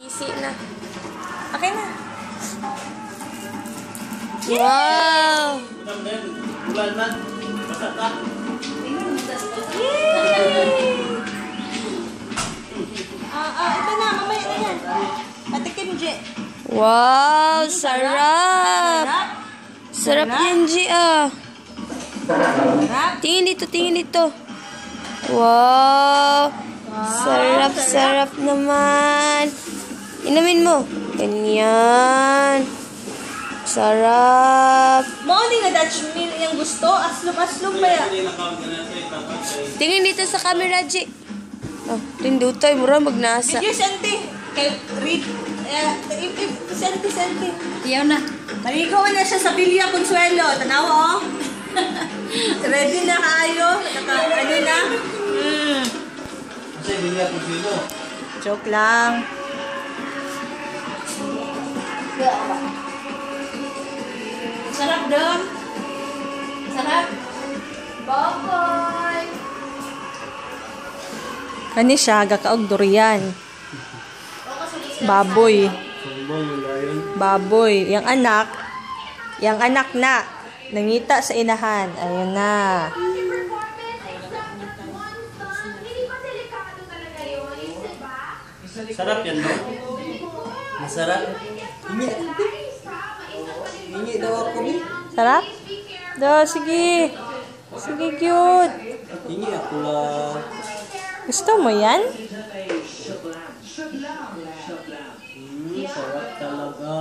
Isi na. Okay na. Wow! Yay! Ito na. Mamaya na yan. Patikim, G. Wow! Sarap! Sarap yan, G, ah. Tingin dito, tingin dito. Wow! Sarap naman. Inumin mo. Ganyan. Sarap. Morning na Dutch meal yung gusto. Aslom-aslom ba yan? Tingin dito sa camera, G. Oh, tindutoy. Mura magnasa. Medyo sente. Kay read. Sente. Iyaw na. Maligo na siya sa Villa Consuelo. Tanawa, oh. Ready na kayo. Ano na? Kasi Villa Consuelo. Joke lang. Sarap doon. Sarap. Bye-bye. Kani siya, gakaog durian. Baboy. Baboy. Yang anak na. Nangita sa inahan. Ayun na. Sarap yan, no? Masarap. Hingi daw ako, ni. Sarap? Sige. Sige, cute. Hingi ako lang. Gusto mo yan? Sarap talaga.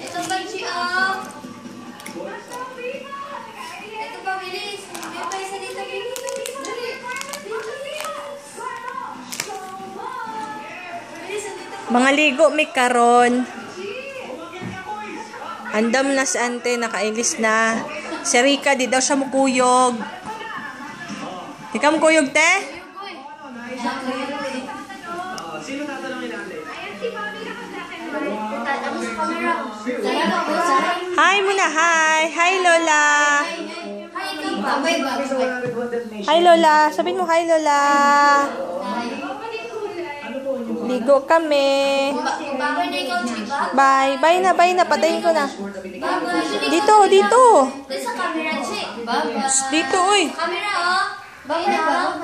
Ito ba, G, oh? Ito ba, bilis? May pa isa dito, bilis. Dali. Mga ligo may karon. Andam na si ante, nakailis na. Si Rika, di daw siya mukuyog. Di ka mukuyog, te? Hi muna, hi. Hi, Lola. Hi, Lola. Sabihin mo, hi, Lola. Ligo kami. Bye. Bye na. Patayin ko na. Dito. Sa camera, G. Dito, uy. Camera, oh. Bye na.